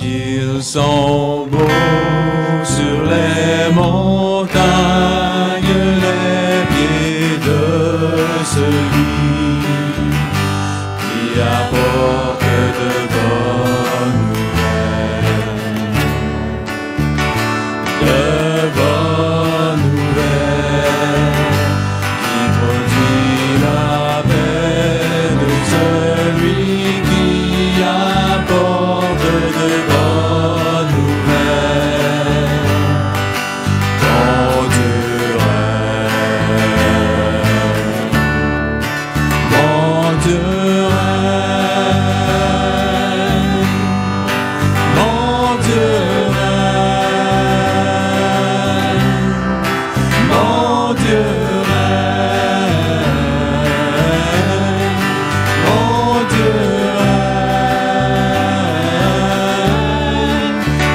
qu'ils sont beaux sur les montagnes, les pieds de celui qui apporte de bonnes nouvelles, de bonnes nouvelles, qui produit la paix de celui qui apporte de bonnes nouvelles. Mon Dieu règne, mon Dieu règne, mon Dieu règne, mon Dieu règne, mon Dieu règne,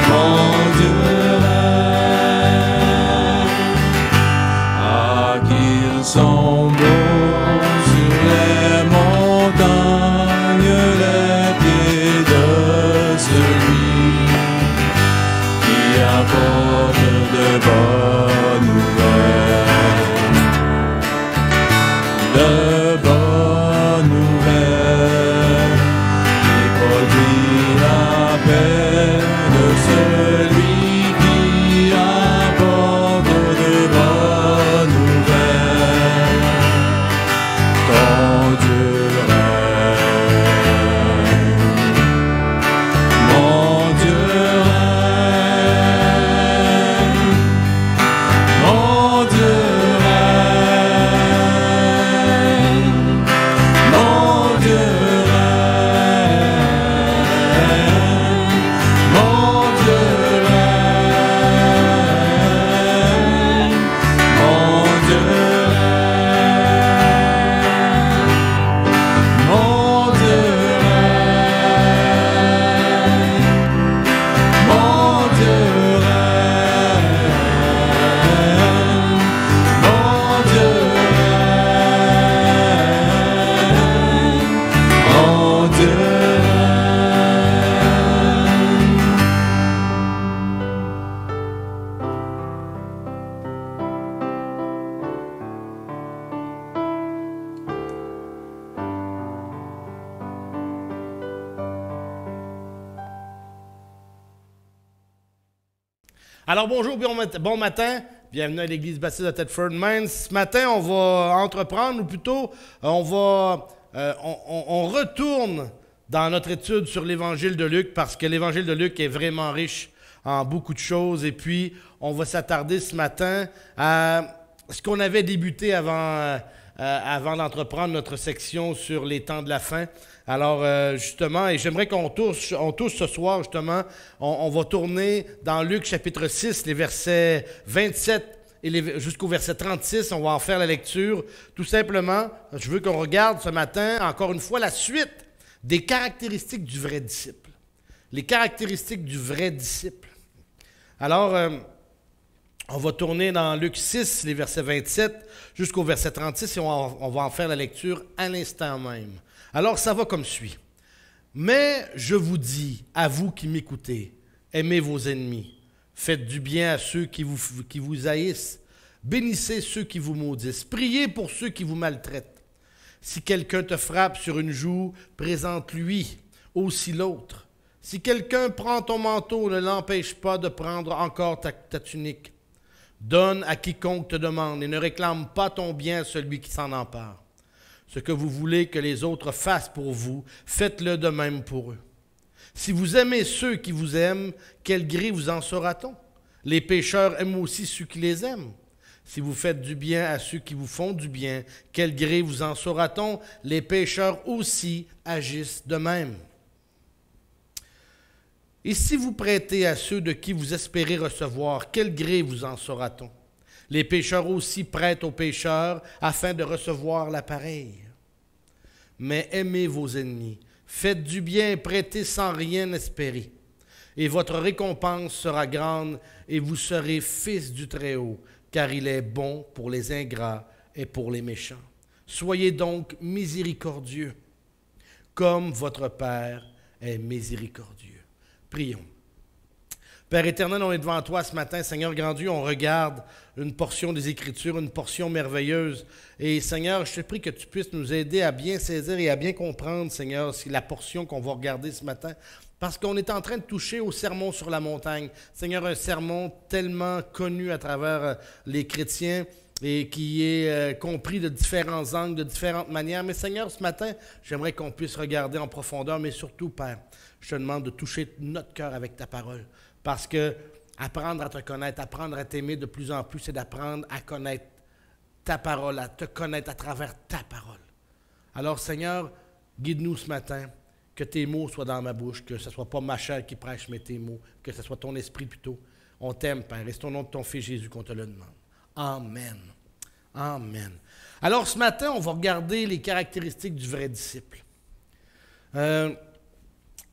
mon Dieu règne. Ah, qu'ils sont beaux sur les montagnes, les pieds de celui qui apporte de bonnes nouvelles, de bonnes nouvelles, qui produit la paix de celui qui apporte de bonnes nouvelles. Ton Dieu règne, mon Dieu règne, mon Dieu règne, mon Dieu règne, mon Dieu règne, mon Dieu règne, mon Dieu règne, mon Dieu règne, mon Dieu règne, mon Dieu règne. Alors bonjour, bon matin, bienvenue à l'église baptiste de Thetford, Maine. Ce matin, on va entreprendre, ou plutôt, on retourne dans notre étude sur l'évangile de Luc, parce que l'évangile de Luc est vraiment riche en beaucoup de choses, et puis on va s'attarder ce matin à ce qu'on avait débuté avant d'entreprendre notre section sur les temps de la fin. Alors, justement, et j'aimerais qu'on touche ce soir, justement, on va tourner dans Luc chapitre 6, les versets 27 et jusqu'au verset 36. On va en faire la lecture. Tout simplement, je veux qu'on regarde ce matin, encore une fois, la suite des caractéristiques du vrai disciple. Les caractéristiques du vrai disciple. Alors, on va tourner dans Luc 6, les versets 27 jusqu'au verset 36, et on va en faire la lecture à l'instant même. Alors, ça va comme suit. Mais je vous dis, à vous qui m'écoutez, aimez vos ennemis, faites du bien à ceux qui vous haïssent, bénissez ceux qui vous maudissent, priez pour ceux qui vous maltraitent. Si quelqu'un te frappe sur une joue, présente-lui aussi l'autre. Si quelqu'un prend ton manteau, ne l'empêche pas de prendre encore ta tunique. Donne à quiconque te demande et ne réclame pas ton bien à celui qui s'en empare. Ce que vous voulez que les autres fassent pour vous, faites-le de même pour eux. Si vous aimez ceux qui vous aiment, quel gré vous en saura-t-on? Les pécheurs aiment aussi ceux qui les aiment. Si vous faites du bien à ceux qui vous font du bien, quel gré vous en saura-t-on? Les pécheurs aussi agissent de même. Et si vous prêtez à ceux de qui vous espérez recevoir, quel gré vous en saura-t-on? Les pécheurs aussi prêtent aux pécheurs afin de recevoir la pareille. Mais aimez vos ennemis, faites du bien, prêtez sans rien espérer. Et votre récompense sera grande et vous serez fils du Très-Haut, car il est bon pour les ingrats et pour les méchants. Soyez donc miséricordieux, comme votre Père est miséricordieux. Prions. Père éternel, on est devant toi ce matin. Seigneur grand Dieu, on regarde une portion des Écritures, une portion merveilleuse. Et Seigneur, je te prie que tu puisses nous aider à bien saisir et à bien comprendre, Seigneur, la portion qu'on va regarder ce matin. Parce qu'on est en train de toucher au sermon sur la montagne. Seigneur, un sermon tellement connu à travers les chrétiens et qui est compris de différents angles, de différentes manières. Mais Seigneur, ce matin, j'aimerais qu'on puisse regarder en profondeur, mais surtout, Père, je te demande de toucher notre cœur avec ta parole. Parce que apprendre à te connaître, apprendre à t'aimer de plus en plus, c'est d'apprendre à connaître ta parole, à te connaître à travers ta parole. Alors, Seigneur, guide-nous ce matin, que tes mots soient dans ma bouche, que ce ne soit pas ma chair qui prêche, mais tes mots, que ce soit ton esprit plutôt. On t'aime, Père, et c'est au nom de ton Fils Jésus qu'on te le demande. Amen. Amen. Alors, ce matin, on va regarder les caractéristiques du vrai disciple.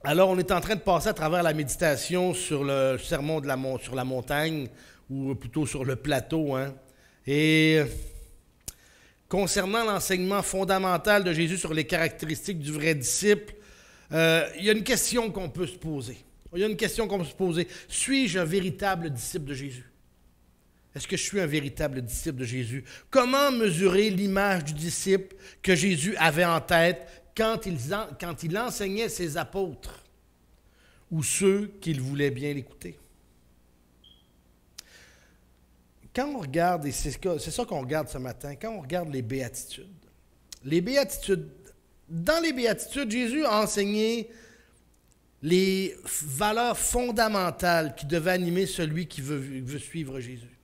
Alors, on est en train de passer à travers la méditation sur le sermon sur la montagne, ou plutôt sur le plateau. Et concernant l'enseignement fondamental de Jésus sur les caractéristiques du vrai disciple, il y a une question qu'on peut se poser. Suis-je un véritable disciple de Jésus? Est-ce que je suis un véritable disciple de Jésus? Comment mesurer l'image du disciple que Jésus avait en tête quand il enseignait ses apôtres ou ceux qu'il voulait bien l'écouter? Quand on regarde, et c'est ça qu'on regarde ce matin, quand on regarde les béatitudes, dans les béatitudes, Jésus a enseigné les valeurs fondamentales qui devaient animer celui qui veut suivre Jésus.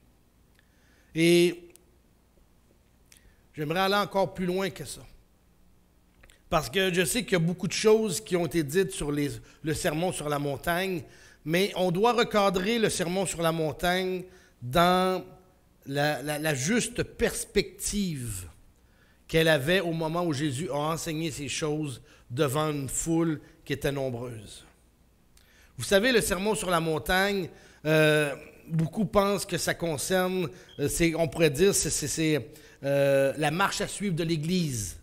Et j'aimerais aller encore plus loin que ça. Parce que je sais qu'il y a beaucoup de choses qui ont été dites sur le sermon sur la montagne, mais on doit recadrer le sermon sur la montagne dans la juste perspective qu'elle avait au moment où Jésus a enseigné ces choses devant une foule qui était nombreuse. Vous savez, le sermon sur la montagne, beaucoup pensent que ça concerne, on pourrait dire, c'est la marche à suivre de l'Église,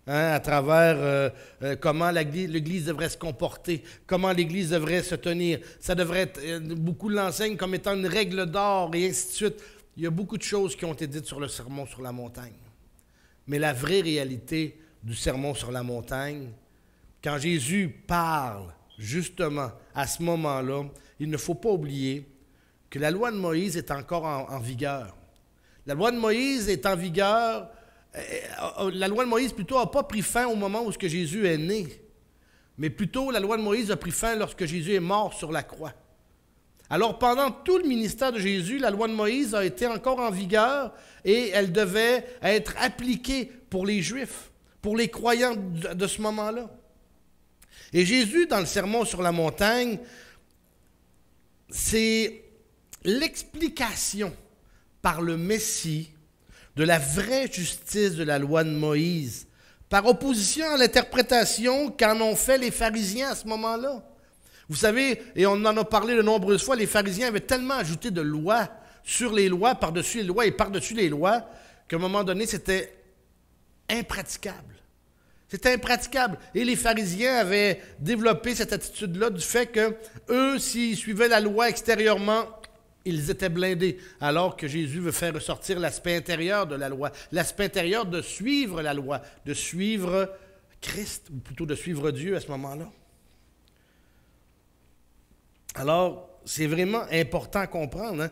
à travers comment l'Église devrait se comporter, comment l'Église devrait se tenir. Ça devrait être, beaucoup l'enseignent comme étant une règle d'or et ainsi de suite. Il y a beaucoup de choses qui ont été dites sur le sermon sur la montagne. Mais la vraie réalité du sermon sur la montagne, quand Jésus parle justement à ce moment-là, il ne faut pas oublier que la loi de Moïse est encore en vigueur. La loi de Moïse est en vigueur. La loi de Moïse, plutôt, n'a pas pris fin au moment où Jésus est né. Mais plutôt, la loi de Moïse a pris fin lorsque Jésus est mort sur la croix. Alors, pendant tout le ministère de Jésus, la loi de Moïse a été encore en vigueur et elle devait être appliquée pour les Juifs, pour les croyants de ce moment-là. Et Jésus, dans le sermon sur la montagne, c'est l'explication par le Messie de la vraie justice de la loi de Moïse, par opposition à l'interprétation qu'en ont fait les pharisiens à ce moment-là. Vous savez, et on en a parlé de nombreuses fois, les pharisiens avaient tellement ajouté de lois sur les lois, par-dessus les lois et par-dessus les lois, qu'à un moment donné, c'était impraticable. C'était impraticable. Et les pharisiens avaient développé cette attitude-là du fait que eux, s'ils suivaient la loi extérieurement, ils étaient blindés. Alors que Jésus veut faire ressortir l'aspect intérieur de la loi, l'aspect intérieur de suivre la loi, de suivre Christ, ou plutôt de suivre Dieu à ce moment-là. Alors, c'est vraiment important à comprendre.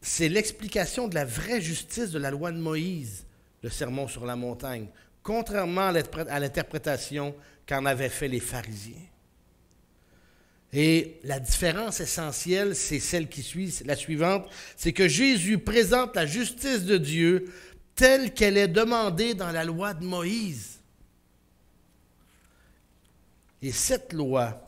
C'est l'explication de la vraie justice de la loi de Moïse, le sermon sur la montagne, contrairement à l'interprétation qu'en avaient fait les pharisiens. Et la différence essentielle, c'est celle qui suit, c'est la suivante, c'est que Jésus présente la justice de Dieu telle qu'elle est demandée dans la loi de Moïse. Et cette loi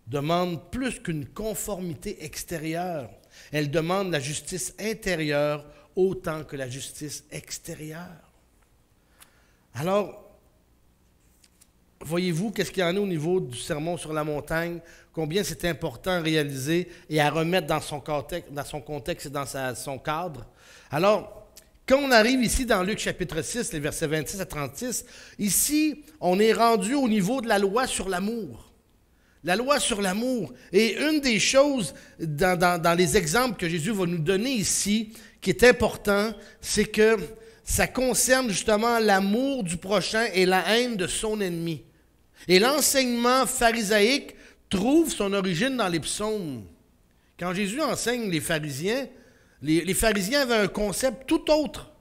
demande plus qu'une conformité extérieure. Elle demande la justice intérieure autant que la justice extérieure. Alors, voyez-vous qu'est-ce qu'il y en a au niveau du sermon sur la montagne, combien c'est important à réaliser et à remettre dans son contexte et dans son cadre. Alors, quand on arrive ici dans Luc chapitre 6, les versets 26 à 36, ici, on est rendu au niveau de la loi sur l'amour. La loi sur l'amour. Et une des choses dans les exemples que Jésus va nous donner ici, qui est important, c'est que ça concerne justement l'amour du prochain et la haine de son ennemi. Et l'enseignement pharisaïque trouve son origine dans les psaumes. Quand Jésus enseigne les pharisiens avaient un concept tout autre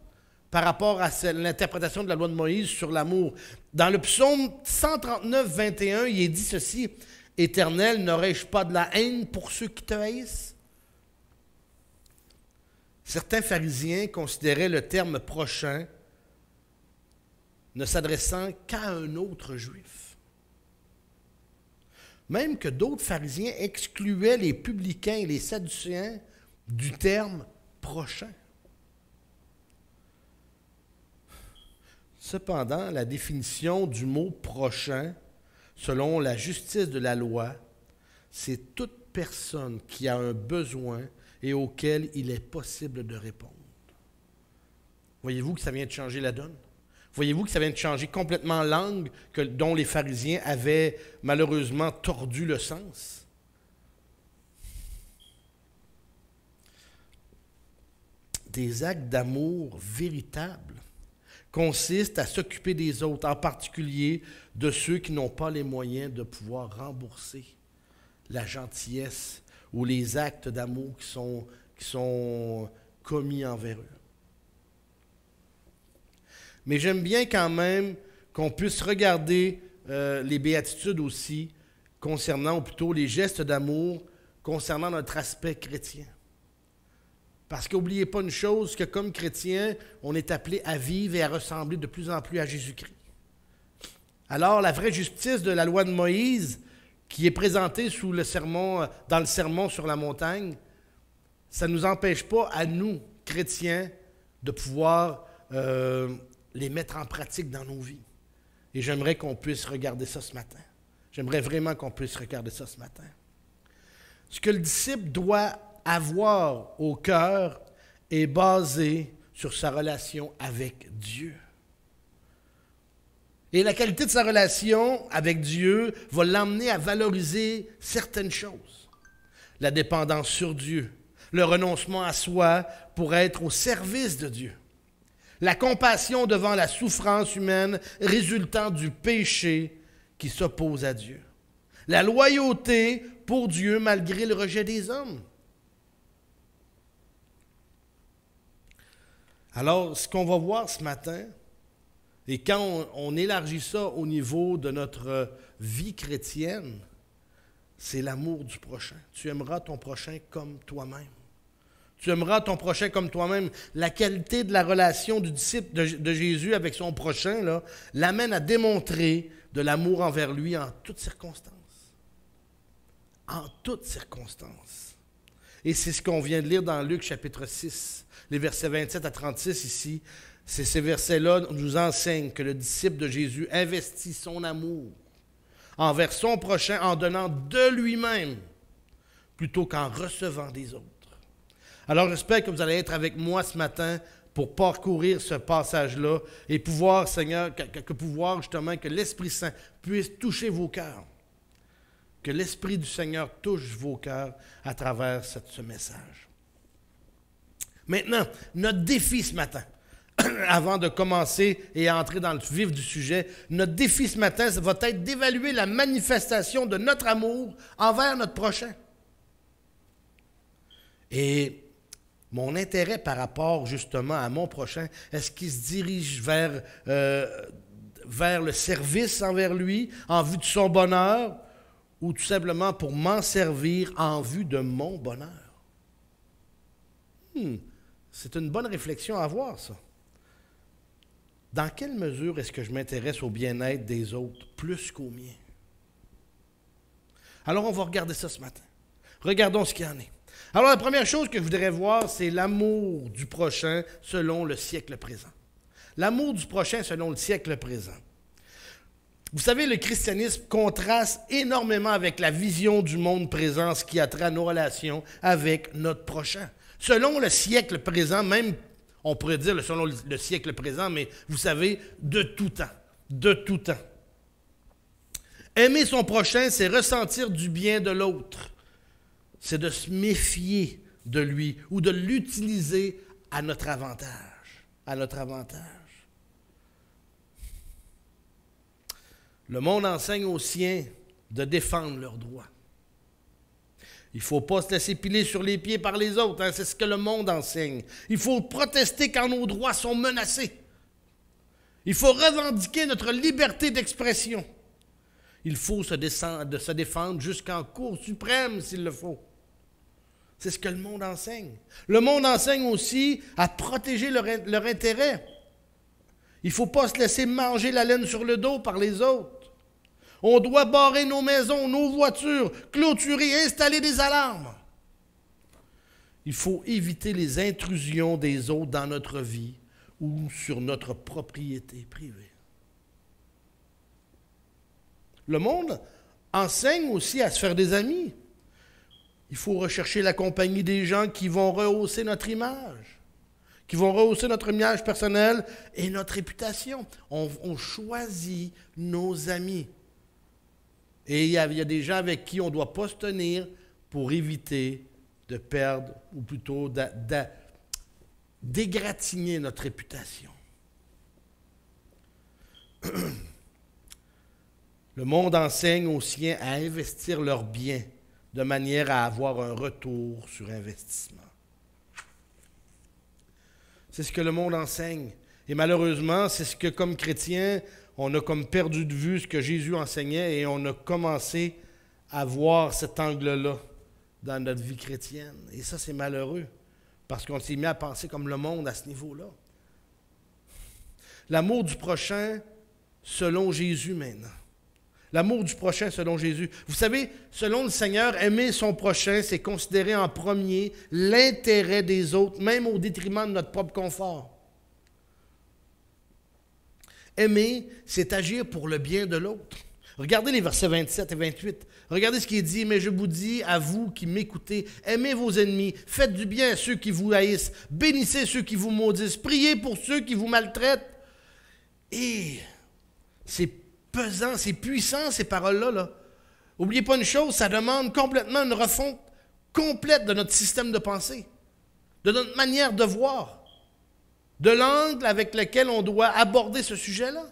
par rapport à l'interprétation de la loi de Moïse sur l'amour. Dans le psaume 139, 21, il est dit ceci: « Éternel, n'aurais-je pas de la haine pour ceux qui te haïssent? » Certains pharisiens considéraient le terme « prochain » ne s'adressant qu'à un autre juif. Même que d'autres pharisiens excluaient les publicains et les sadducéens du terme « prochain ». Cependant, la définition du mot « prochain », selon la justice de la loi, c'est toute personne qui a un besoin et auquel il est possible de répondre. Voyez-vous que ça vient de changer la donne? Voyez-vous que ça vient de changer complètement l'angle dont les pharisiens avaient malheureusement tordu le sens? Des actes d'amour véritables consistent à s'occuper des autres, en particulier de ceux qui n'ont pas les moyens de pouvoir rembourser la gentillesse ou les actes d'amour qui sont commis envers eux. Mais j'aime bien quand même qu'on puisse regarder les béatitudes aussi concernant, ou plutôt les gestes d'amour concernant notre aspect chrétien. Parce qu'oubliez pas une chose, que comme chrétien, on est appelé à vivre et à ressembler de plus en plus à Jésus-Christ. Alors, la vraie justice de la loi de Moïse, qui est présentée dans le sermon sur la montagne, ça ne nous empêche pas, à nous, chrétiens, de pouvoir les mettre en pratique dans nos vies. Et j'aimerais qu'on puisse regarder ça ce matin. J'aimerais vraiment qu'on puisse regarder ça ce matin. Ce que le disciple doit avoir au cœur est basé sur sa relation avec Dieu. Et la qualité de sa relation avec Dieu va l'emmener à valoriser certaines choses. La dépendance sur Dieu, le renoncement à soi pour être au service de Dieu, la compassion devant la souffrance humaine résultant du péché qui s'oppose à Dieu, la loyauté pour Dieu malgré le rejet des hommes. Alors, ce qu'on va voir ce matin, et quand on élargit ça au niveau de notre vie chrétienne, c'est l'amour du prochain. Tu aimeras ton prochain comme toi-même. Tu aimeras ton prochain comme toi-même. La qualité de la relation du disciple de Jésus avec son prochain là, l'amène à démontrer de l'amour envers lui en toutes circonstances. En toutes circonstances. Et c'est ce qu'on vient de lire dans Luc chapitre 6, les versets 27 à 36 ici. Ces versets-là nous enseignent que le disciple de Jésus investit son amour envers son prochain en donnant de lui-même plutôt qu'en recevant des autres. Alors j'espère que vous allez être avec moi ce matin pour parcourir ce passage-là et pouvoir, Seigneur, que l'Esprit Saint puisse toucher vos cœurs. Que l'Esprit du Seigneur touche vos cœurs à travers ce message. Maintenant, notre défi ce matin, avant de commencer et entrer dans le vif du sujet, notre défi ce matin, ça va être d'évaluer la manifestation de notre amour envers notre prochain. Et mon intérêt par rapport justement à mon prochain, est-ce qu'il se dirige vers le service envers lui, en vue de son bonheur, ou tout simplement pour m'en servir en vue de mon bonheur? C'est une bonne réflexion à avoir, ça. Dans quelle mesure est-ce que je m'intéresse au bien-être des autres plus qu'au mien? Alors, on va regarder ça ce matin. Regardons ce qu'il y en est. Alors, la première chose que je voudrais voir, c'est l'amour du prochain selon le siècle présent. L'amour du prochain selon le siècle présent. Vous savez, le christianisme contraste énormément avec la vision du monde présent, ce qui a trait à nos relations avec notre prochain. Selon le siècle présent, même, on pourrait dire selon le siècle présent, mais vous savez, de tout temps. De tout temps. Aimer son prochain, c'est ressentir du bien de l'autre. C'est de se méfier de lui ou de l'utiliser à notre avantage. À notre avantage. Le monde enseigne aux siens de défendre leurs droits. Il ne faut pas se laisser piler sur les pieds par les autres, hein, c'est ce que le monde enseigne. Il faut protester quand nos droits sont menacés. Il faut revendiquer notre liberté d'expression. Il faut se défendre jusqu'en Cour suprême s'il le faut. C'est ce que le monde enseigne. Le monde enseigne aussi à protéger leur intérêt. Il ne faut pas se laisser manger la laine sur le dos par les autres. On doit barrer nos maisons, nos voitures, clôturer, installer des alarmes. Il faut éviter les intrusions des autres dans notre vie ou sur notre propriété privée. Le monde enseigne aussi à se faire des amis. Il faut rechercher la compagnie des gens qui vont rehausser notre image, qui vont rehausser notre image personnelle et notre réputation. On choisit nos amis. Et il y a des gens avec qui on ne doit pas se tenir pour éviter de perdre, ou plutôt d'égratigner notre réputation. Le monde enseigne aux siens à investir leurs biens de manière à avoir un retour sur investissement. C'est ce que le monde enseigne. Et malheureusement, c'est ce que, comme chrétiens, on a comme perdu de vue ce que Jésus enseignait et on a commencé à voir cet angle-là dans notre vie chrétienne. Et ça, c'est malheureux, parce qu'on s'est mis à penser comme le monde à ce niveau-là. L'amour du prochain selon Jésus maintenant. L'amour du prochain selon Jésus. Vous savez, selon le Seigneur, aimer son prochain, c'est considérer en premier l'intérêt des autres, même au détriment de notre propre confort. Aimer, c'est agir pour le bien de l'autre. Regardez les versets 27 et 28. Regardez ce qui est dit. « Mais je vous dis à vous qui m'écoutez, aimez vos ennemis, faites du bien à ceux qui vous haïssent, bénissez ceux qui vous maudissent, priez pour ceux qui vous maltraitent. » Et c'est pesant, c'est puissant ces paroles-là. Là. N'oubliez pas une chose, ça demande complètement une refonte complète de notre système de pensée, de notre manière de voir, de l'angle avec lequel on doit aborder ce sujet-là.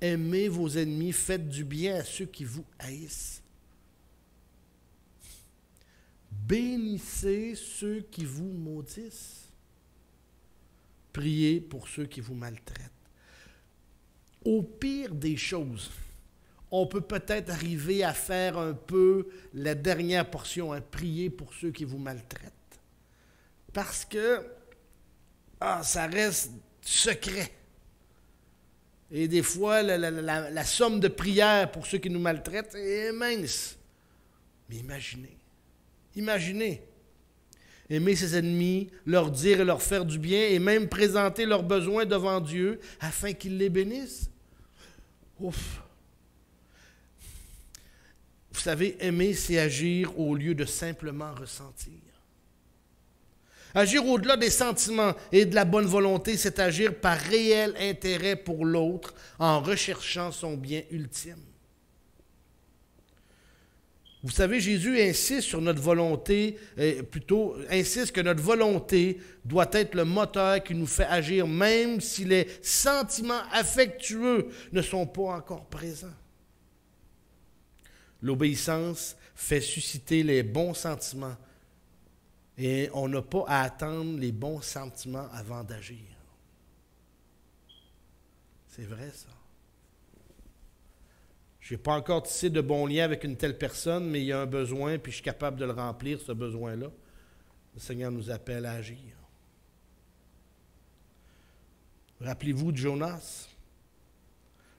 Aimez vos ennemis, faites du bien à ceux qui vous haïssent. Bénissez ceux qui vous maudissent. Priez pour ceux qui vous maltraitent. Au pire des choses, on peut peut-être arriver à faire un peu la dernière portion, hein, prier pour ceux qui vous maltraitent. Parce que ça reste secret. Et des fois, la somme de prière pour ceux qui nous maltraitent est mince. Mais imaginez. Aimer ses ennemis, leur dire et leur faire du bien, et même présenter leurs besoins devant Dieu afin qu'il les bénisse. Ouf! Vous savez, aimer, c'est agir au lieu de simplement ressentir. Agir au-delà des sentiments et de la bonne volonté, c'est agir par réel intérêt pour l'autre en recherchant son bien ultime. Vous savez, Jésus insiste sur notre volonté, insiste que notre volonté doit être le moteur qui nous fait agir, même si les sentiments affectueux ne sont pas encore présents. L'obéissance fait susciter les bons sentiments et on n'a pas à attendre les bons sentiments avant d'agir. C'est vrai, ça. Je n'ai pas encore tissé de bons liens avec une telle personne, mais il y a un besoin, puis je suis capable de le remplir, ce besoin-là. Le Seigneur nous appelle à agir. Rappelez-vous de Jonas.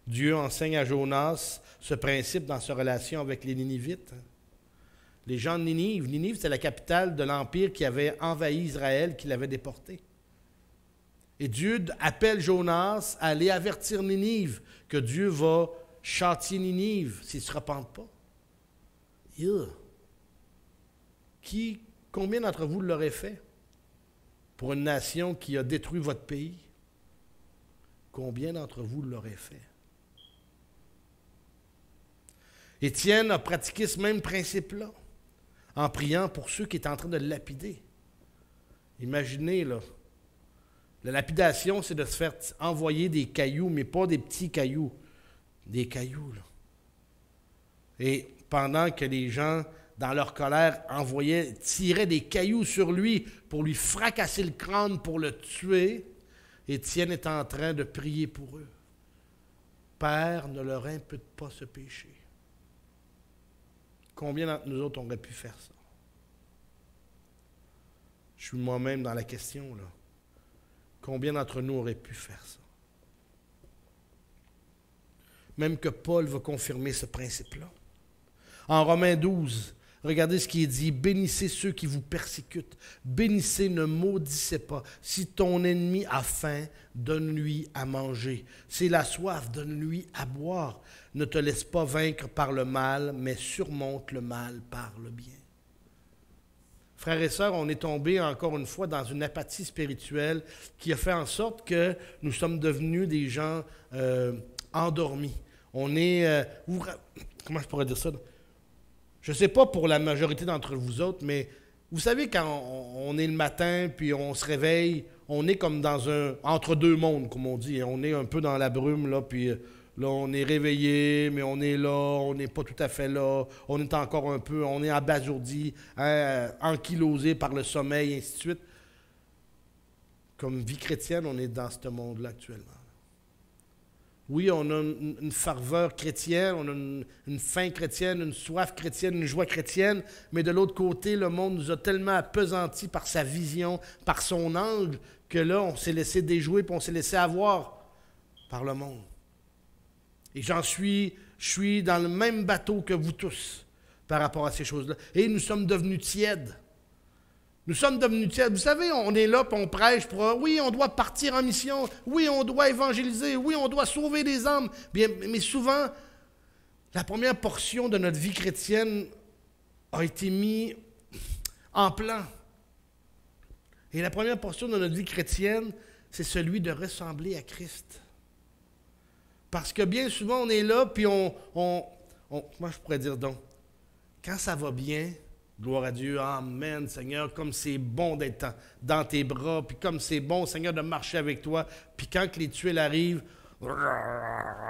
Dieu enseigne à Jonas ce principe dans sa relation avec les Ninivites. Les gens de Ninive, c'était la capitale de l'empire qui avait envahi Israël, qui l'avait déporté. Et Dieu appelle Jonas à aller avertir Ninive que Dieu va châtier Ninive s'ils ne se repentent pas. Combien d'entre vous l'auraient fait pour une nation qui a détruit votre pays? Combien d'entre vous l'auraient fait? Étienne a pratiqué ce même principe-là en priant pour ceux qui étaient en train de le lapider. Imaginez, là, la lapidation, c'est de se faire envoyer des cailloux, mais pas des petits cailloux, des cailloux, là. Et pendant que les gens, dans leur colère, tiraient des cailloux sur lui pour lui fracasser le crâne, pour le tuer, Étienne est en train de prier pour eux. Père, ne leur impute pas ce péché. Combien d'entre nous autres auraient pu faire ça? Je suis moi-même dans la question, là. Combien d'entre nous auraient pu faire ça? Même que Paul va confirmer ce principe-là. En Romains 12, regardez ce qui est dit. Bénissez ceux qui vous persécutent. Bénissez, ne maudissez pas. Si ton ennemi a faim, donne-lui à manger. S'il a soif, donne-lui à boire. Ne te laisse pas vaincre par le mal, mais surmonte le mal par le bien. Frères et sœurs, on est tombé encore une fois dans une apathie spirituelle qui a fait en sorte que nous sommes devenus des gens endormis. On est... comment je pourrais dire ça? Je ne sais pas pour la majorité d'entre vous autres, mais vous savez, quand on est le matin, puis on se réveille, on est comme dans entre deux mondes, comme on dit. On est un peu dans la brume, là, puis là, on est réveillé, mais on est là, on n'est pas tout à fait là. On est encore un peu, on est abasourdi, ankylosé par le sommeil, et ainsi de suite. Comme vie chrétienne, on est dans ce monde-là actuellement. Oui, on a une ferveur chrétienne, on a une faim chrétienne, une soif chrétienne, une joie chrétienne, mais de l'autre côté, le monde nous a tellement appesantis par sa vision, par son angle, que là, on s'est laissé déjouer, puis on s'est laissé avoir par le monde. Et je suis dans le même bateau que vous tous par rapport à ces choses-là. Et nous sommes devenus tièdes. Nous sommes devenus tièdes. Vous savez, on est là, puis on prêche pour... Oui, on doit partir en mission. Oui, on doit évangéliser. Oui, on doit sauver des âmes. Bien, mais souvent, la première portion de notre vie chrétienne a été mise en plan. Et la première portion de notre vie chrétienne, c'est celui de ressembler à Christ. Parce que bien souvent, on est là, puis comment je pourrais dire donc? Quand ça va bien... Gloire à Dieu, amen, Seigneur, comme c'est bon d'être dans tes bras, puis comme c'est bon, Seigneur, de marcher avec toi. Puis quand les tuiles arrivent,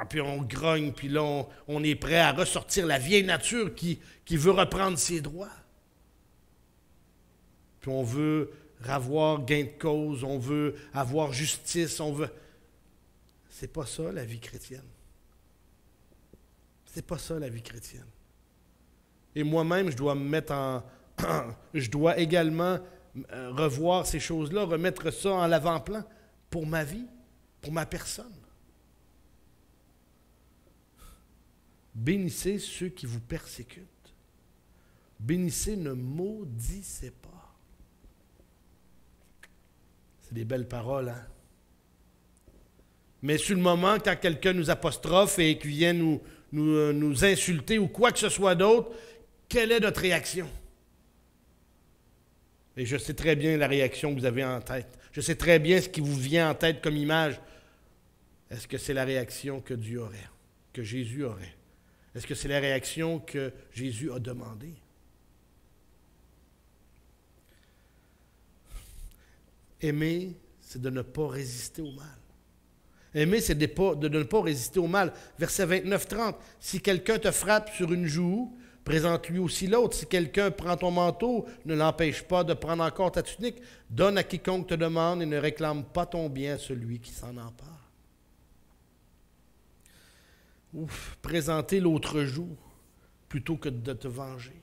puis on grogne, puis là, on est prêt à ressortir la vieille nature qui veut reprendre ses droits. Puis on veut avoir gain de cause, on veut avoir justice, on veut... C'est pas ça, la vie chrétienne. C'est pas ça, la vie chrétienne. Et moi-même, je dois me mettre je dois également revoir ces choses-là, remettre ça en l'avant-plan pour ma vie, pour ma personne. Bénissez ceux qui vous persécutent. Bénissez, ne maudissez pas. C'est des belles paroles, hein? Mais sur le moment, quand quelqu'un nous apostrophe et qu'il vient nous insulter ou quoi que ce soit d'autre, quelle est notre réaction? Et je sais très bien la réaction que vous avez en tête. Je sais très bien ce qui vous vient en tête comme image. Est-ce que c'est la réaction que Dieu aurait, que Jésus aurait? Est-ce que c'est la réaction que Jésus a demandée? Aimer, c'est de ne pas résister au mal. Aimer, c'est de ne pas résister au mal. Verset 29-30. Si quelqu'un te frappe sur une joue, présente-lui aussi l'autre. Si quelqu'un prend ton manteau, ne l'empêche pas de prendre encore ta tunique. Donne à quiconque te demande et ne réclame pas ton bien à celui qui s'en empare. Présenter l'autre joue plutôt que de te venger.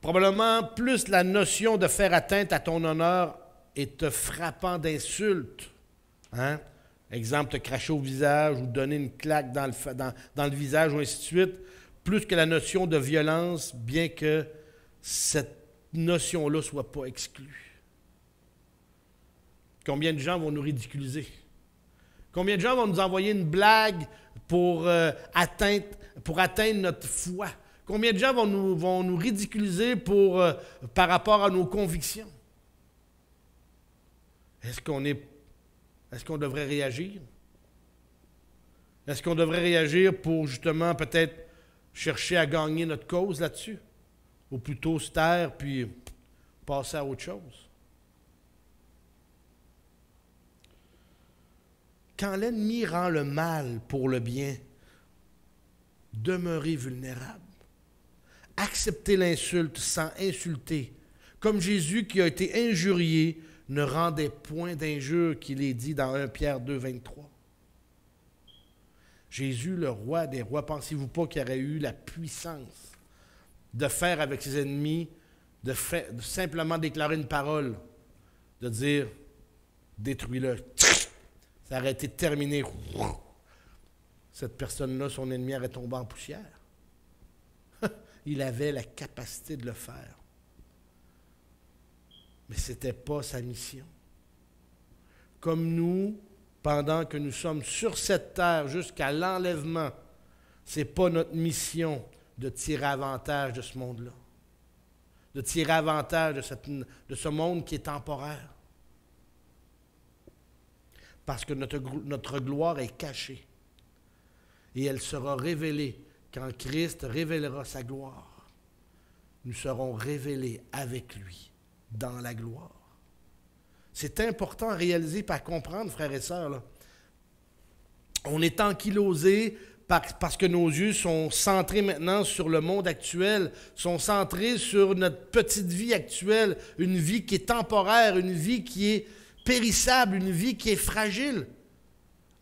Probablement plus la notion de faire atteinte à ton honneur et te frappant d'insultes. Hein? Exemple, te cracher au visage ou donner une claque dans le visage ou ainsi de suite, plus que la notion de violence, bien que cette notion-là ne soit pas exclue. Combien de gens vont nous ridiculiser? Combien de gens vont nous envoyer une blague pour atteindre notre foi? Combien de gens vont nous ridiculiser par rapport à nos convictions? Est-ce qu'on devrait réagir? Est-ce qu'on devrait réagir pour justement peut-être chercher à gagner notre cause là-dessus? Ou plutôt se taire puis passer à autre chose? Quand l'ennemi rend le mal pour le bien, demeurez vulnérable. Acceptez l'insulte sans insulter. Comme Jésus qui a été injurié ne rendait point d'injure, qu'il est dit dans 1 Pierre 2, 23. Jésus, le roi des rois, pensez-vous pas qu'il aurait eu la puissance de faire avec ses ennemis, de simplement déclarer une parole, de dire « détruis-le ». Ça aurait été terminé. Cette personne-là, son ennemi aurait tombé en poussière. Il avait la capacité de le faire. Mais ce n'était pas sa mission. Comme nous, pendant que nous sommes sur cette terre jusqu'à l'enlèvement, ce n'est pas notre mission de tirer avantage de ce monde-là. De tirer avantage de ce monde qui est temporaire. Parce que notre gloire est cachée. Et elle sera révélée quand Christ révélera sa gloire. Nous serons révélés avec lui dans la gloire. C'est important à réaliser et à comprendre, frères et sœurs. Là. On est ankylosé parce que nos yeux sont centrés maintenant sur le monde actuel, sont centrés sur notre petite vie actuelle, une vie qui est temporaire, une vie qui est périssable, une vie qui est fragile.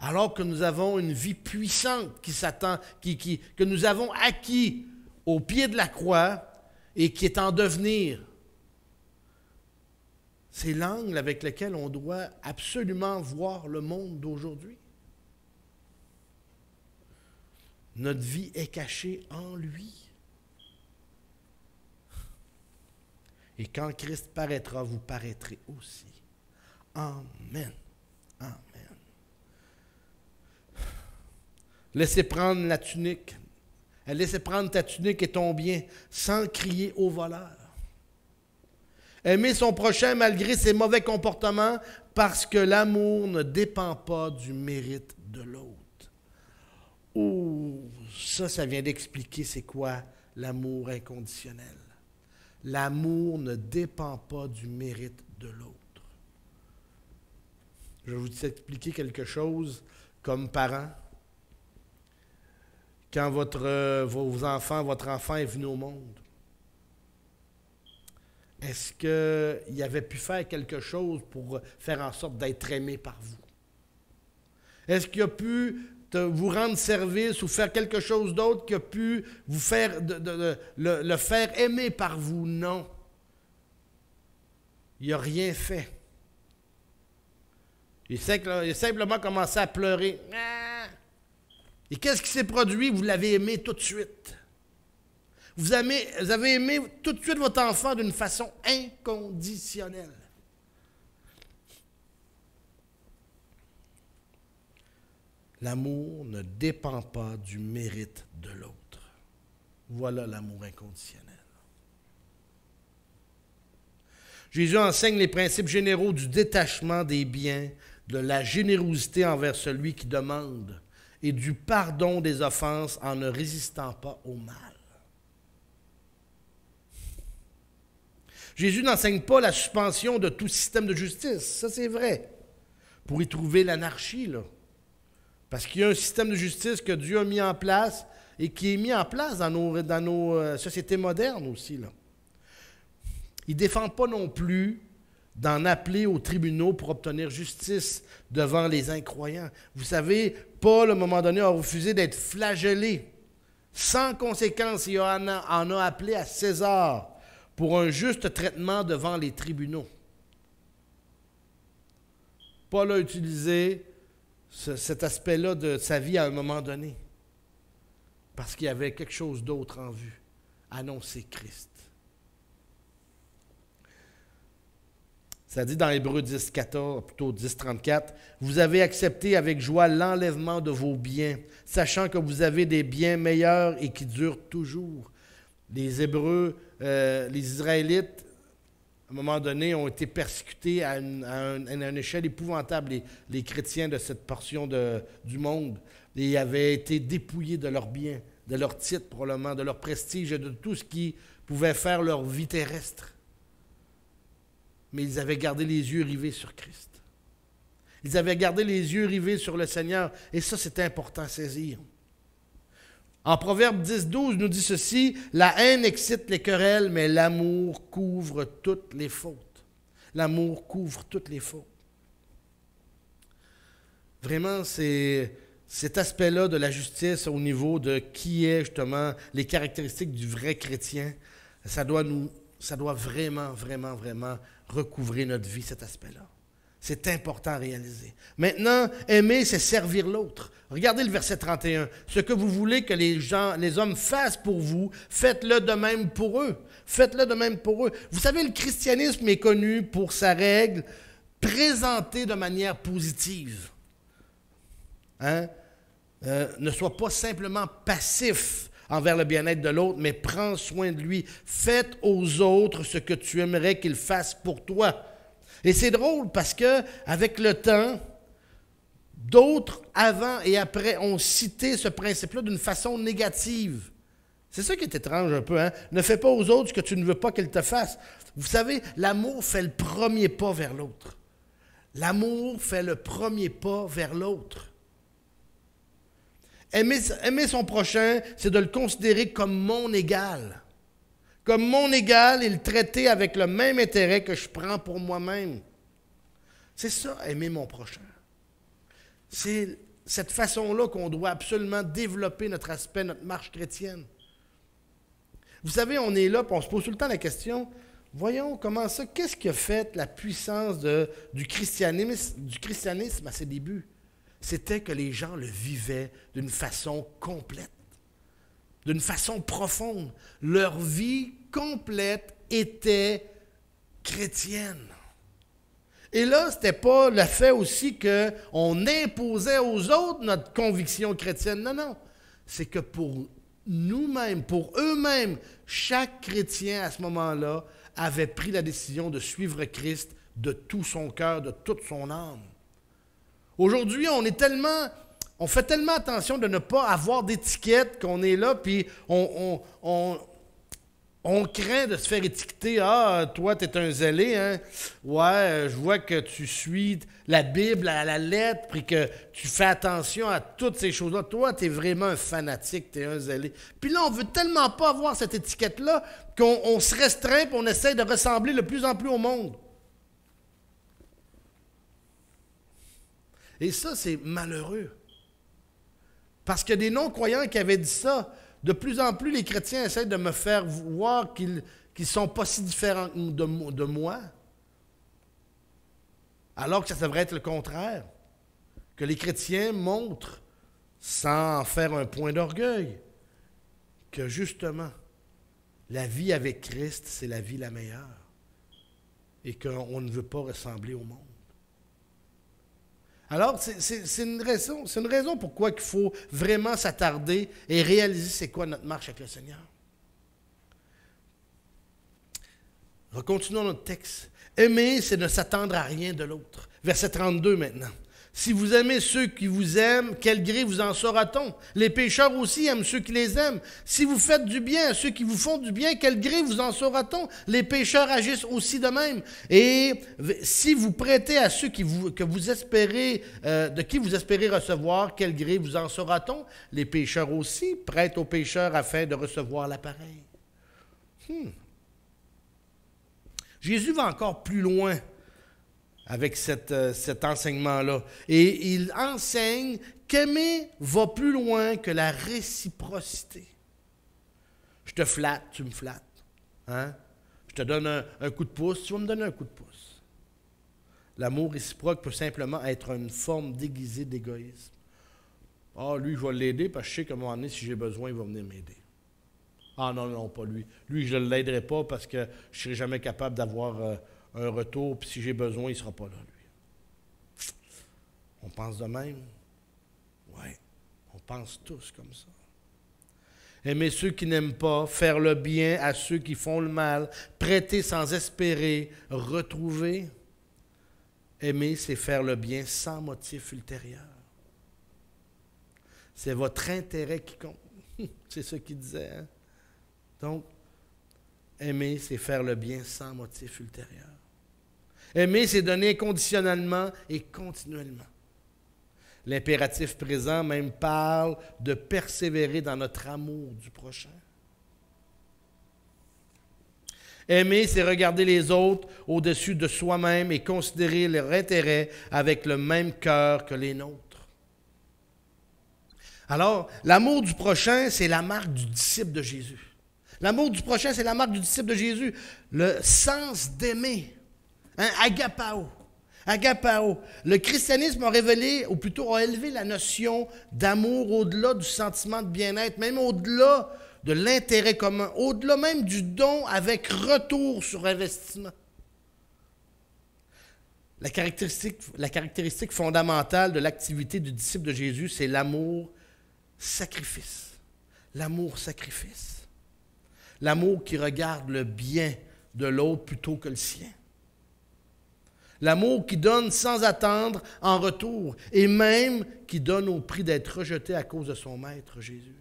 Alors que nous avons une vie puissante qui s'attend, que nous avons acquis au pied de la croix et qui est en devenir. C'est l'angle avec lequel on doit absolument voir le monde d'aujourd'hui. Notre vie est cachée en lui. Et quand Christ paraîtra, vous paraîtrez aussi. Amen. Amen. Laissez prendre la tunique. Laissez prendre ta tunique et ton bien sans crier au voleur. Aimer son prochain malgré ses mauvais comportements parce que l'amour ne dépend pas du mérite de l'autre. Oh, ça vient d'expliquer c'est quoi l'amour inconditionnel. L'amour ne dépend pas du mérite de l'autre. Je vais vous expliquer quelque chose comme parent. Quand votre enfant est venu au monde, est-ce qu'il avait pu faire quelque chose pour faire en sorte d'être aimé par vous? Est-ce qu'il a pu vous rendre service ou faire quelque chose d'autre qui a pu vous faire le faire aimer par vous? Non. Il n'a rien fait. Il a simplement commencé à pleurer. Et qu'est-ce qui s'est produit? Vous l'avez aimé tout de suite. Vous avez aimé tout de suite votre enfant d'une façon inconditionnelle. L'amour ne dépend pas du mérite de l'autre. Voilà l'amour inconditionnel. Jésus enseigne les principes généraux du détachement des biens, de la générosité envers celui qui demande et du pardon des offenses en ne résistant pas au mal. Jésus n'enseigne pas la suspension de tout système de justice, ça c'est vrai, pour y trouver l'anarchie, là. Parce qu'il y a un système de justice que Dieu a mis en place et qui est mis en place dans nos sociétés modernes aussi, là. Il ne défend pas non plus d'en appeler aux tribunaux pour obtenir justice devant les incroyants. Vous savez, Paul, à un moment donné, a refusé d'être flagellé. Sans conséquence, il en a appelé à César pour un juste traitement devant les tribunaux. Paul a utilisé cet aspect-là de sa vie à un moment donné parce qu'il y avait quelque chose d'autre en vue, annoncer Christ. Ça dit dans Hébreux 10, 14, plutôt 10, 34, « Vous avez accepté avec joie l'enlèvement de vos biens, sachant que vous avez des biens meilleurs et qui durent toujours. » Les Hébreux, les Israélites, à un moment donné, ont été persécutés à une échelle épouvantable, les chrétiens de cette portion du monde, Et ils avaient été dépouillés de leurs biens, de leurs titres probablement, de leur prestige et de tout ce qui pouvait faire leur vie terrestre. Mais ils avaient gardé les yeux rivés sur Christ. Ils avaient gardé les yeux rivés sur le Seigneur. Et ça, c'est important à saisir. En Proverbe 10, 12, nous dit ceci, « La haine excite les querelles, mais l'amour couvre toutes les fautes. » L'amour couvre toutes les fautes. Vraiment, c'est cet aspect-là de la justice au niveau de qui est justement les caractéristiques du vrai chrétien, ça doit vraiment, vraiment, vraiment recouvrir notre vie, cet aspect-là. C'est important à réaliser. Maintenant, aimer, c'est servir l'autre. Regardez le verset 31. « Ce que vous voulez que les hommes fassent pour vous, faites-le de même pour eux. » Faites-le de même pour eux. Vous savez, le christianisme est connu pour sa règle présentée de manière positive. Hein? Ne sois pas simplement passif envers le bien-être de l'autre, mais prends soin de lui. Faites aux autres ce que tu aimerais qu'ils fassent pour toi. Et c'est drôle parce que avec le temps, d'autres avant et après ont cité ce principe-là d'une façon négative. C'est ça qui est étrange un peu. Hein? Ne fais pas aux autres ce que tu ne veux pas qu'ils te fassent. Vous savez, l'amour fait le premier pas vers l'autre. L'amour fait le premier pas vers l'autre. Aimer son prochain, c'est de le considérer comme mon égal. Comme mon égal et le traiter avec le même intérêt que je prends pour moi-même. C'est ça, aimer mon prochain. C'est cette façon-là qu'on doit absolument développer notre aspect, notre marche chrétienne. Vous savez, on est là, puis on se pose tout le temps la question, voyons comment ça, qu'est-ce qui a fait la puissance du christianisme à ses débuts? C'était que les gens le vivaient d'une façon complète, d'une façon profonde. Leur vie complète était chrétienne. Et là, ce n'était pas le fait aussi qu'on imposait aux autres notre conviction chrétienne. Non, non. C'est que pour nous-mêmes, pour eux-mêmes, chaque chrétien à ce moment-là avait pris la décision de suivre Christ de tout son cœur, de toute son âme. Aujourd'hui, on fait tellement attention de ne pas avoir d'étiquette qu'on est là, puis on craint de se faire étiqueter. « Ah, toi, tu es un zélé, hein? Ouais, je vois que tu suis la Bible à la lettre, puis que tu fais attention à toutes ces choses-là. Toi, tu es vraiment un fanatique, tu es un zélé. » Puis là, on ne veut tellement pas avoir cette étiquette-là qu'on se restreint, puis on essaie de ressembler de plus en plus au monde. Et ça, c'est malheureux. Parce qu'il y a des non-croyants qui avaient dit ça. De plus en plus, les chrétiens essaient de me faire voir qu'ils ne sont pas si différents de moi. Alors que ça devrait être le contraire. Que les chrétiens montrent, sans en faire un point d'orgueil, que justement, la vie avec Christ, c'est la vie la meilleure. Et qu'on ne veut pas ressembler au monde. Alors, c'est une raison pourquoi il faut vraiment s'attarder et réaliser c'est quoi notre marche avec le Seigneur. Continuons notre texte. Aimer, c'est ne s'attendre à rien de l'autre. Verset 32 maintenant. Si vous aimez ceux qui vous aiment, quel gré vous en saura-t-on? Les pécheurs aussi aiment ceux qui les aiment. Si vous faites du bien à ceux qui vous font du bien, quel gré vous en saura-t-on? Les pécheurs agissent aussi de même. Et si vous prêtez à ceux de qui vous espérez recevoir, quel gré vous en saura-t-on? Les pécheurs aussi prêtent aux pécheurs afin de recevoir l'appareil. Jésus va encore plus loin avec cet enseignement-là. Et il enseigne qu'aimer va plus loin que la réciprocité. Je te flatte, tu me flattes. Hein? Je te donne un coup de pouce, tu vas me donner un coup de pouce. L'amour réciproque peut simplement être une forme déguisée d'égoïsme. Ah, lui, je vais l'aider parce que je sais qu'à un moment donné, si j'ai besoin, il va venir m'aider. Ah non, non, pas lui. Lui, je ne l'aiderai pas parce que je ne serai jamais capable d'avoir un retour, puis si j'ai besoin, il ne sera pas là, lui. On pense de même? Oui, on pense tous comme ça. Aimer ceux qui n'aiment pas, faire le bien à ceux qui font le mal, prêter sans espérer, retrouver. Aimer, c'est faire le bien sans motif ultérieur. C'est votre intérêt qui compte. C'est ce qu'il disait. Hein? Donc, aimer, c'est faire le bien sans motif ultérieur. Aimer, c'est donner inconditionnellement et continuellement. L'impératif présent même parle de persévérer dans notre amour du prochain. Aimer, c'est regarder les autres au-dessus de soi-même et considérer leur intérêt avec le même cœur que les nôtres. Alors, l'amour du prochain, c'est la marque du disciple de Jésus. L'amour du prochain, c'est la marque du disciple de Jésus. Le sens d'aimer. Hein? Agapao. Agapao. Le christianisme a révélé, ou plutôt a élevé la notion d'amour au-delà du sentiment de bien-être, même au-delà de l'intérêt commun, au-delà même du don avec retour sur investissement. La caractéristique fondamentale de l'activité du disciple de Jésus, c'est l'amour-sacrifice. L'amour-sacrifice. L'amour qui regarde le bien de l'autre plutôt que le sien. L'amour qui donne sans attendre en retour, et même qui donne au prix d'être rejeté à cause de son maître, Jésus.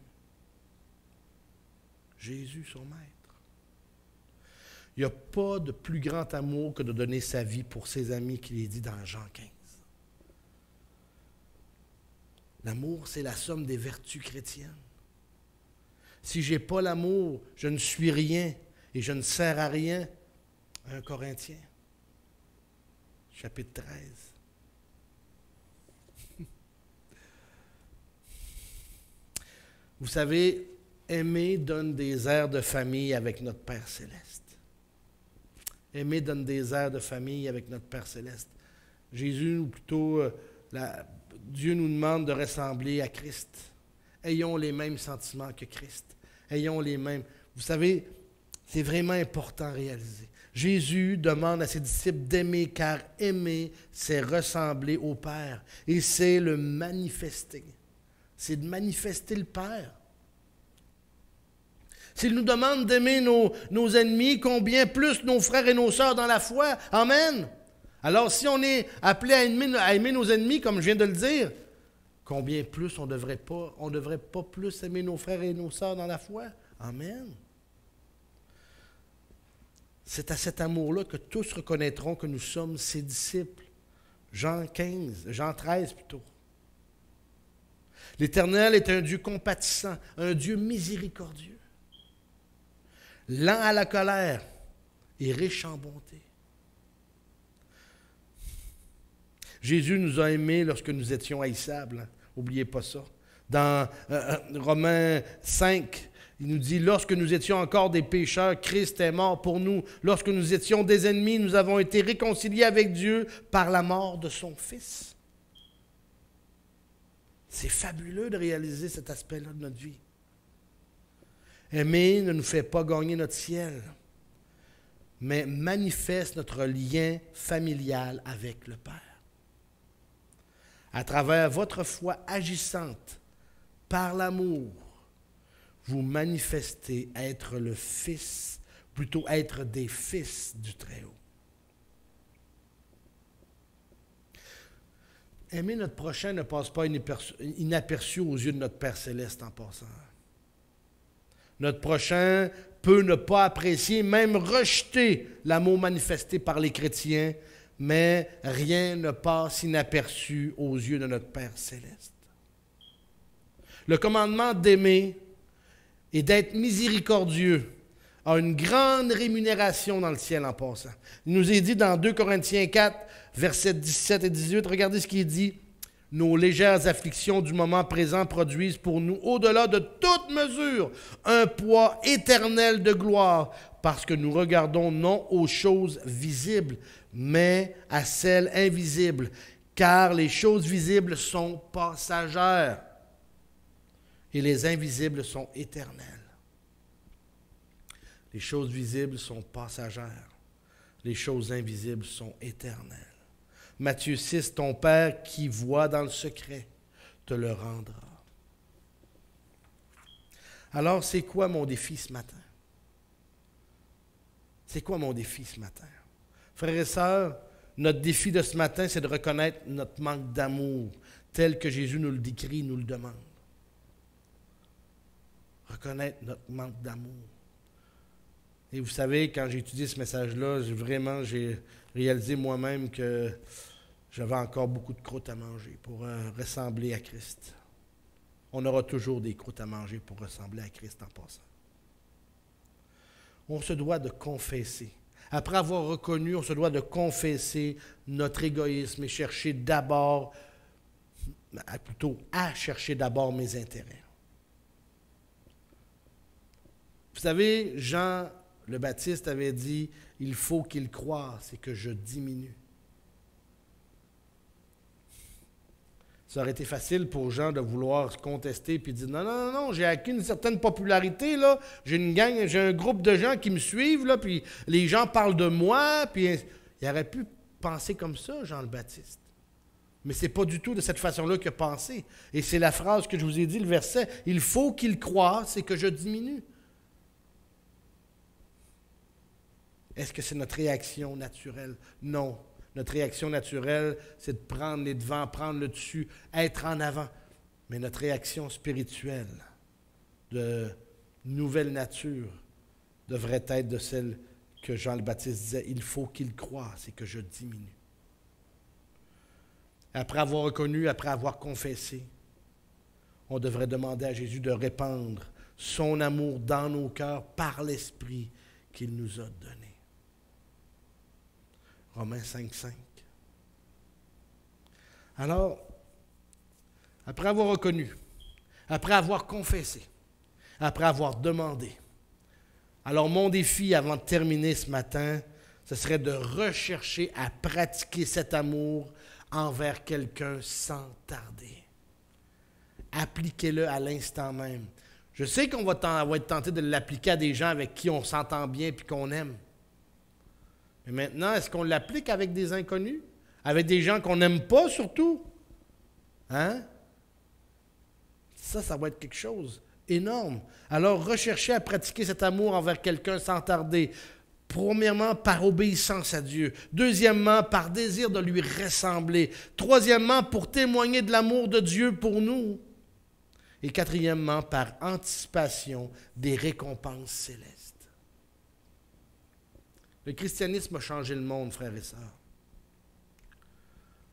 Jésus, son maître. Il n'y a pas de plus grand amour que de donner sa vie pour ses amis, qu'il est dit dans Jean 15. L'amour, c'est la somme des vertus chrétiennes. Si je n'ai pas l'amour, je ne suis rien et je ne sers à rien. 1 Corinthiens, chapitre 13. Vous savez, aimer donne des airs de famille avec notre Père céleste. Aimer donne des airs de famille avec notre Père céleste. Jésus, ou plutôt Dieu nous demande de ressembler à Christ. Ayons les mêmes sentiments que Christ. Ayons les mêmes. Vous savez, c'est vraiment important à réaliser. Jésus demande à ses disciples d'aimer, car aimer, c'est ressembler au Père. Et c'est le manifester. C'est de manifester le Père. S'il nous demande d'aimer nos ennemis, combien plus nos frères et nos sœurs dans la foi. Amen. Alors, si on est appelé à aimer nos ennemis, comme je viens de le dire, combien plus on ne devrait pas plus aimer nos frères et nos sœurs dans la foi? Amen. C'est à cet amour-là que tous reconnaîtront que nous sommes ses disciples. Jean 13 plutôt. L'Éternel est un Dieu compatissant, un Dieu miséricordieux, lent à la colère et riche en bonté. Jésus nous a aimés lorsque nous étions haïssables. N'oubliez pas ça. Dans Romains 5, il nous dit, lorsque nous étions encore des pécheurs, Christ est mort pour nous. Lorsque nous étions des ennemis, nous avons été réconciliés avec Dieu par la mort de son Fils. C'est fabuleux de réaliser cet aspect-là de notre vie. Aimer ne nous fait pas gagner notre ciel, mais manifeste notre lien familial avec le Père. À travers votre foi agissante par l'amour, vous manifestez être le Fils, plutôt être des fils du Très-Haut. Aimer notre prochain ne passe pas inaperçu aux yeux de notre Père céleste en passant. Notre prochain peut ne pas apprécier, même rejeter l'amour manifesté par les chrétiens, mais rien ne passe inaperçu aux yeux de notre Père céleste. Le commandement d'aimer et d'être miséricordieux a une grande rémunération dans le ciel en passant. Il nous est dit dans 2 Corinthiens 4, versets 17 et 18, regardez ce qui est dit. Nos légères afflictions du moment présent produisent pour nous, au-delà de toute mesure, un poids éternel de gloire, parce que nous regardons non aux choses visibles, mais à celles invisibles, car les choses visibles sont passagères et les invisibles sont éternelles. Les choses visibles sont passagères, les choses invisibles sont éternelles. Matthieu 6, ton Père qui voit dans le secret te le rendra. Alors, c'est quoi mon défi ce matin? C'est quoi mon défi ce matin? Frères et sœurs, notre défi de ce matin, c'est de reconnaître notre manque d'amour, tel que Jésus nous le décrit, nous le demande. reconnaître notre manque d'amour. Et vous savez, quand j'ai étudié ce message-là, j'ai réalisé moi-même que j'avais encore beaucoup de croûtes à manger pour ressembler à Christ. On aura toujours des croûtes à manger pour ressembler à Christ en passant. On se doit de confesser. Après avoir reconnu, on se doit de confesser notre égoïsme et chercher d'abord, plutôt à chercher d'abord mes intérêts. Vous savez, Jean le Baptiste avait dit, il faut qu'il croisse et que je diminue. Ça aurait été facile pour Jean de vouloir se contester et dire non, j'ai acquis une certaine popularité, là. J'ai une gang, j'ai un groupe de gens qui me suivent, là, puis les gens parlent de moi, puis il aurait pu penser comme ça, Jean le Baptiste. Mais ce n'est pas du tout de cette façon-là qu'il a pensé. Et c'est la phrase que je vous ai dit, le verset, il faut qu'il croisse et que je diminue. Est-ce que c'est notre réaction naturelle? Non. Notre réaction naturelle, c'est de prendre les devants, prendre le dessus, être en avant. Mais notre réaction spirituelle, de nouvelle nature, devrait être de celle que Jean le Baptiste disait, il faut qu'il croisse et que je diminue. Après avoir reconnu, après avoir confessé, on devrait demander à Jésus de répandre son amour dans nos cœurs par l'Esprit qu'il nous a donné. Romains 5,5. Alors, après avoir reconnu, après avoir confessé, après avoir demandé, alors mon défi avant de terminer ce matin, ce serait de rechercher à pratiquer cet amour envers quelqu'un sans tarder. Appliquez-le à l'instant même. Je sais qu'on va être tenté de l'appliquer à des gens avec qui on s'entend bien et qu'on aime. Mais maintenant, est-ce qu'on l'applique avec des inconnus? Avec des gens qu'on n'aime pas surtout? Hein? Ça va être quelque chose d'énorme. Alors, recherchez à pratiquer cet amour envers quelqu'un sans tarder. Premièrement, par obéissance à Dieu. Deuxièmement, par désir de lui ressembler. Troisièmement, pour témoigner de l'amour de Dieu pour nous. Et quatrièmement, par anticipation des récompenses célestes. Le christianisme a changé le monde, frères et sœurs.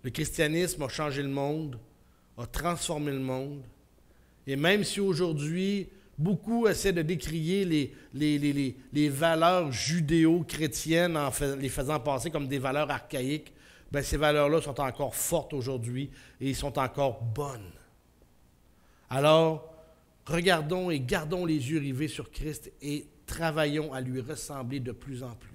Le christianisme a changé le monde, a transformé le monde. Et même si aujourd'hui, beaucoup essaient de décrier les valeurs judéo-chrétiennes en les faisant passer comme des valeurs archaïques, bien, ces valeurs-là sont encore fortes aujourd'hui et sont encore bonnes. Alors, regardons et gardons les yeux rivés sur Christ et travaillons à lui ressembler de plus en plus.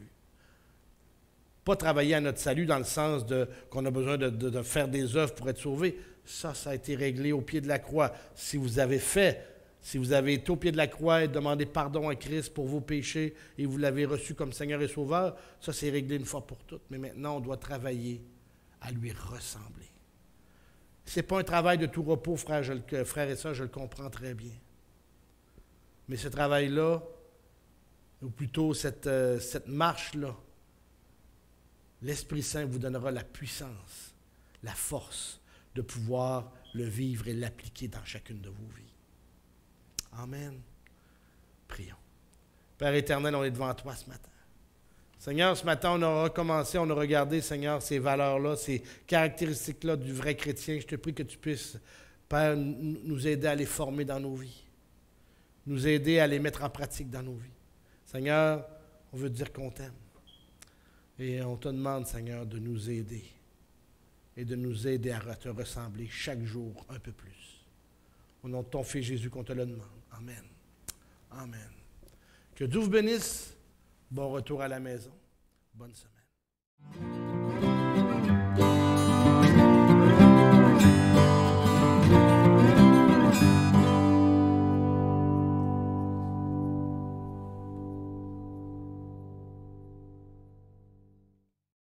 Pas travailler à notre salut dans le sens qu'on a besoin de faire des œuvres pour être sauvé. Ça a été réglé au pied de la croix. Si vous avez été au pied de la croix et demandé pardon à Christ pour vos péchés et vous l'avez reçu comme Seigneur et Sauveur, ça c'est réglé une fois pour toutes. Mais maintenant, on doit travailler à lui ressembler. Ce n'est pas un travail de tout repos, frère et sœurs, je le comprends très bien. Mais ce travail-là, ou plutôt cette marche-là, l'Esprit Saint vous donnera la puissance, la force de pouvoir le vivre et l'appliquer dans chacune de vos vies. Amen. Prions. Père éternel, on est devant toi ce matin. Seigneur, ce matin, on a recommencé, on a regardé, Seigneur, ces valeurs-là, ces caractéristiques-là du vrai chrétien. Je te prie que tu puisses, Père, nous aider à les former dans nos vies, nous aider à les mettre en pratique dans nos vies. Seigneur, on veut te dire qu'on t'aime. Et on te demande, Seigneur, de nous aider et de nous aider à te ressembler chaque jour un peu plus. Au nom de ton Fils Jésus qu'on te le demande. Amen. Amen. Que Dieu vous bénisse. Bon retour à la maison. Bonne semaine.